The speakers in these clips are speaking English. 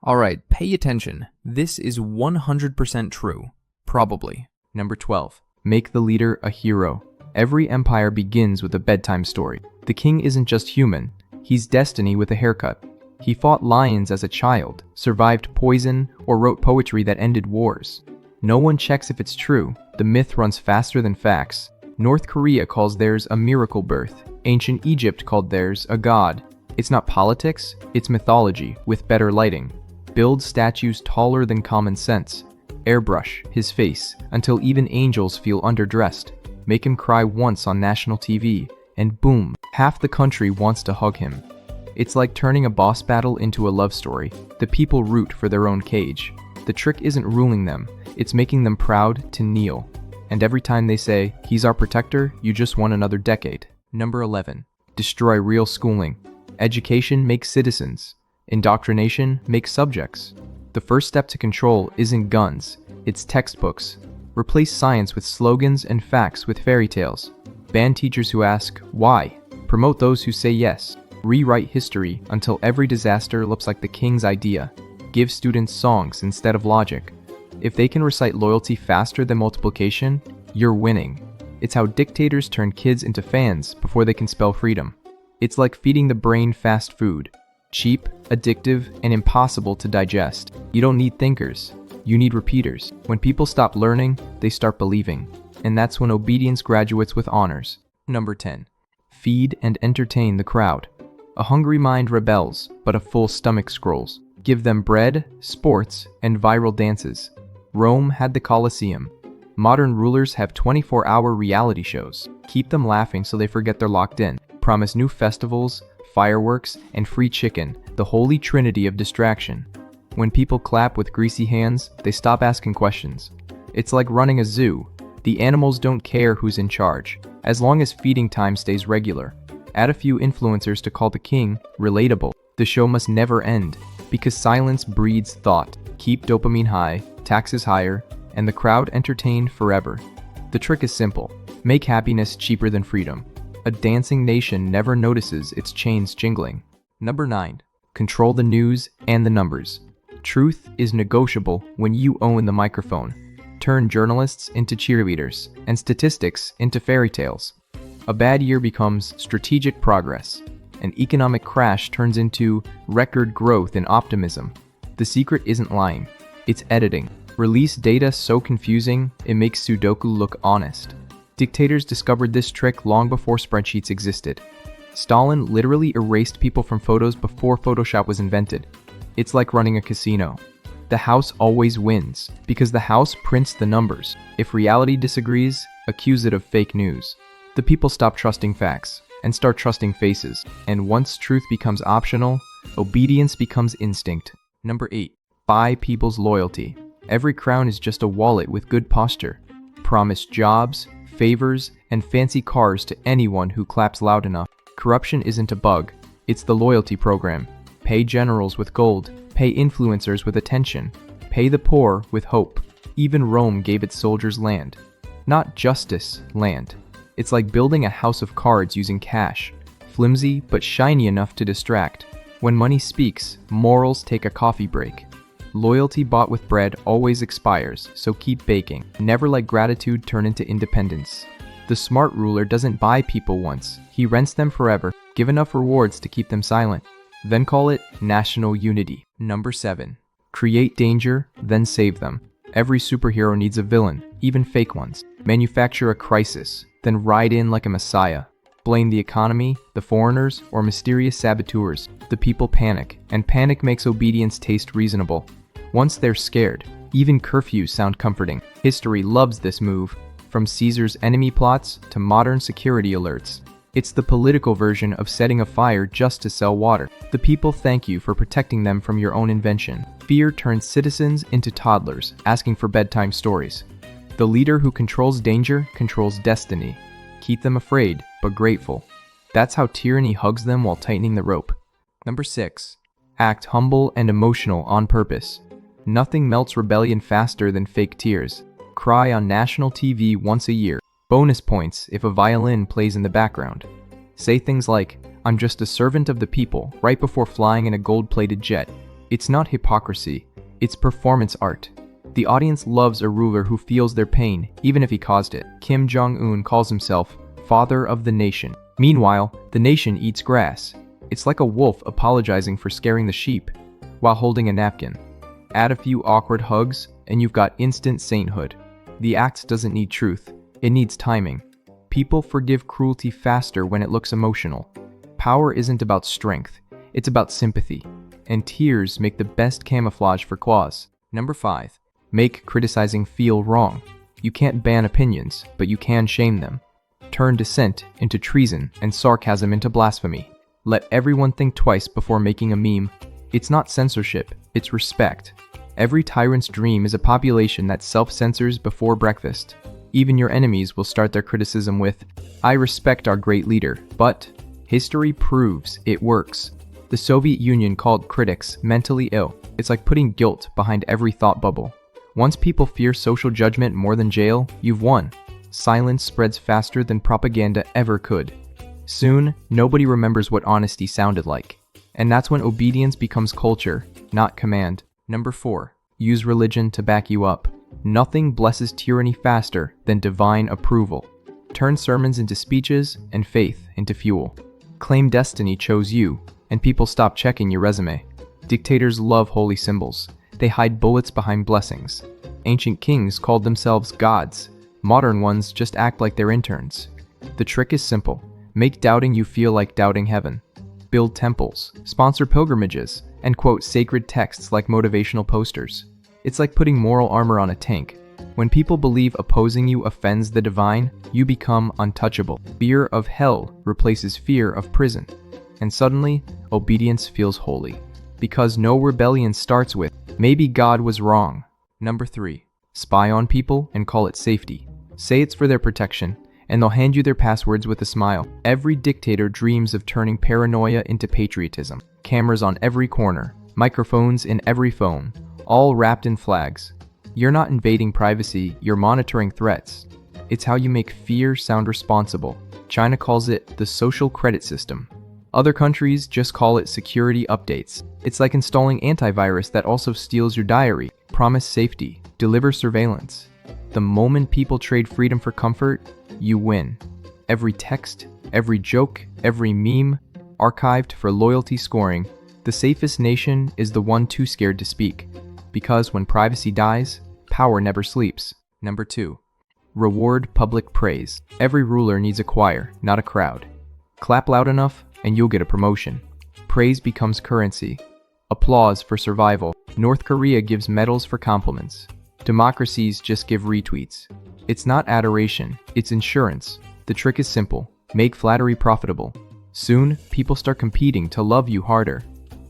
Alright, pay attention. This is 100% true. Probably. Number 12. Make the leader a hero. Every empire begins with a bedtime story. The king isn't just human, he's destiny with a haircut. He fought lions as a child, survived poison, or wrote poetry that ended wars. No one checks if it's true. The myth runs faster than facts. North Korea calls theirs a miracle birth. Ancient Egypt called theirs a god. It's not politics, it's mythology with better lighting. Build statues taller than common sense. Airbrush his face until even angels feel underdressed. Make him cry once on national TV, and boom, half the country wants to hug him. It's like turning a boss battle into a love story. The people root for their own cage. The trick isn't ruling them, it's making them proud to kneel. And every time they say, "He's our protector," you just won another decade. Number 11. Destroy real schooling. Education makes citizens. Indoctrination makes subjects. The first step to control isn't guns, it's textbooks. Replace science with slogans and facts with fairy tales. Ban teachers who ask, why? Promote those who say yes. Rewrite history until every disaster looks like the king's idea. Give students songs instead of logic. If they can recite loyalty faster than multiplication, you're winning. It's how dictators turn kids into fans before they can spell freedom. It's like feeding the brain fast food. Cheap, addictive, and impossible to digest. You don't need thinkers. You need repeaters. When people stop learning, they start believing. And that's when obedience graduates with honors. Number 10. Feed and entertain the crowd. A hungry mind rebels, but a full stomach scrolls. Give them bread, sports, and viral dances. Rome had the Colosseum. Modern rulers have 24-hour reality shows. Keep them laughing so they forget they're locked in. Promise new festivals, fireworks, and free chicken, the holy trinity of distraction. When people clap with greasy hands, they stop asking questions. It's like running a zoo. The animals don't care who's in charge, as long as feeding time stays regular. Add a few influencers to call the king relatable. The show must never end, because silence breeds thought. Keep dopamine high, taxes higher, and the crowd entertained forever. The trick is simple. Make happiness cheaper than freedom. A dancing nation never notices its chains jingling. Number 9. Control the news and the numbers. Truth is negotiable when you own the microphone. Turn journalists into cheerleaders and statistics into fairy tales. A bad year becomes strategic progress. An economic crash turns into record growth and optimism. The secret isn't lying, it's editing. Release data so confusing, it makes Sudoku look honest. Dictators discovered this trick long before spreadsheets existed. Stalin literally erased people from photos before Photoshop was invented. It's like running a casino. The house always wins, because the house prints the numbers. If reality disagrees, accuse it of fake news. The people stop trusting facts and start trusting faces. And once truth becomes optional, obedience becomes instinct. Number 8. Buy people's loyalty. Every crown is just a wallet with good posture. Promise jobs, favors, and fancy cars to anyone who claps loud enough. Corruption isn't a bug, it's the loyalty program. Pay generals with gold, pay influencers with attention, pay the poor with hope. Even Rome gave its soldiers land. Not justice, land. It's like building a house of cards using cash, flimsy but shiny enough to distract. When money speaks, morals take a coffee break. Loyalty bought with bread always expires, so keep baking. Never let gratitude turn into independence. The smart ruler doesn't buy people once, he rents them forever. Give enough rewards to keep them silent. Then call it national unity. Number 7. Create danger, then save them. Every superhero needs a villain, even fake ones. Manufacture a crisis, then ride in like a messiah. Blame the economy, the foreigners, or mysterious saboteurs. The people panic, and panic makes obedience taste reasonable. Once they're scared, even curfews sound comforting. History loves this move, from Caesar's enemy plots to modern security alerts. It's the political version of setting a fire just to sell water. The people thank you for protecting them from your own invention. Fear turns citizens into toddlers, asking for bedtime stories. The leader who controls danger controls destiny. Keep them afraid, but grateful. That's how tyranny hugs them while tightening the rope. Number 6. Act humble and emotional on purpose. Nothing melts rebellion faster than fake tears. Cry on national TV once a year. Bonus points if a violin plays in the background. Say things like, "I'm just a servant of the people," right before flying in a gold-plated jet. It's not hypocrisy, it's performance art. The audience loves a ruler who feels their pain, even if he caused it. Kim Jong-un calls himself father of the nation. Meanwhile, the nation eats grass. It's like a wolf apologizing for scaring the sheep while holding a napkin. Add a few awkward hugs, and you've got instant sainthood. The act doesn't need truth, it needs timing. People forgive cruelty faster when it looks emotional. Power isn't about strength, it's about sympathy. And tears make the best camouflage for claws. Number 5. Make criticizing feel wrong. You can't ban opinions, but you can shame them. Turn dissent into treason and sarcasm into blasphemy. Let everyone think twice before making a meme. It's not censorship, it's respect. Every tyrant's dream is a population that self-censors before breakfast. Even your enemies will start their criticism with, "I respect our great leader, but..." History proves it works. The Soviet Union called critics mentally ill. It's like putting guilt behind every thought bubble. Once people fear social judgment more than jail, you've won. Silence spreads faster than propaganda ever could. Soon, nobody remembers what honesty sounded like. And that's when obedience becomes culture, not command. Number 4. Use religion to back you up. Nothing blesses tyranny faster than divine approval. Turn sermons into speeches and faith into fuel. Claim destiny chose you, and people stop checking your resume. Dictators love holy symbols. They hide bullets behind blessings. Ancient kings called themselves gods. Modern ones just act like they're interns. The trick is simple. Make doubting you feel like doubting heaven. Build temples, sponsor pilgrimages, and quote sacred texts like motivational posters. It's like putting moral armor on a tank. When people believe opposing you offends the divine, you become untouchable. Fear of hell replaces fear of prison. And suddenly, obedience feels holy. Because no rebellion starts with, "Maybe God was wrong." Number 3. Spy on people and call it safety. Say it's for their protection, and they'll hand you their passwords with a smile. Every dictator dreams of turning paranoia into patriotism. Cameras on every corner, microphones in every phone, all wrapped in flags. You're not invading privacy, you're monitoring threats. It's how you make fear sound responsible. China calls it the social credit system. Other countries just call it security updates. It's like installing antivirus that also steals your diary. Promise safety, deliver surveillance. The moment people trade freedom for comfort, you win. Every text, every joke, every meme, archived for loyalty scoring. The safest nation is the one too scared to speak. Because when privacy dies, power never sleeps. Number 2. Reward public praise. Every ruler needs a choir, not a crowd. Clap loud enough, and you'll get a promotion. Praise becomes currency. Applause for survival. North Korea gives medals for compliments. Democracies just give retweets. It's not adoration, it's insurance. The trick is simple. Make flattery profitable. Soon, people start competing to love you harder.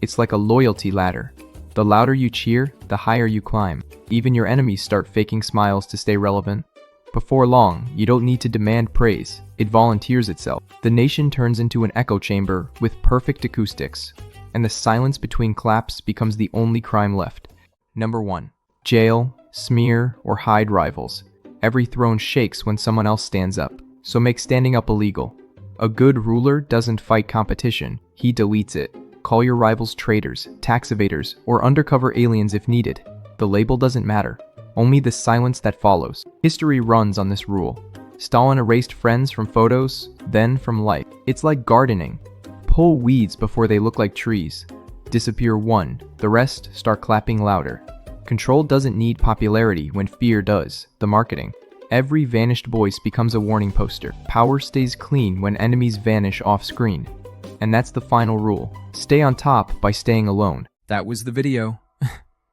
It's like a loyalty ladder. The louder you cheer, the higher you climb. Even your enemies start faking smiles to stay relevant. Before long, you don't need to demand praise. It volunteers itself. The nation turns into an echo chamber with perfect acoustics. And the silence between claps becomes the only crime left. Number 1. Jail, smear, or hide rivals. Every throne shakes when someone else stands up, so make standing up illegal. A good ruler doesn't fight competition, he deletes it. Call your rivals traitors, tax evaders, or undercover aliens if needed. The label doesn't matter, only the silence that follows. History runs on this rule. Stalin erased friends from photos, then from life. It's like gardening. Pull weeds before they look like trees. Disappear one, the rest start clapping louder. Control doesn't need popularity when fear does, the marketing. Every vanished voice becomes a warning poster. Power stays clean when enemies vanish off screen. And that's the final rule. Stay on top by staying alone. That was the video.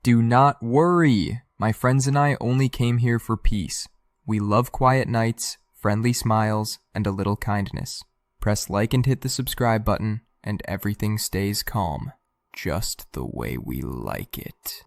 Do not worry. My friends and I only came here for peace. We love quiet nights, friendly smiles, and a little kindness. Press like and hit the subscribe button, and everything stays calm. Just the way we like it.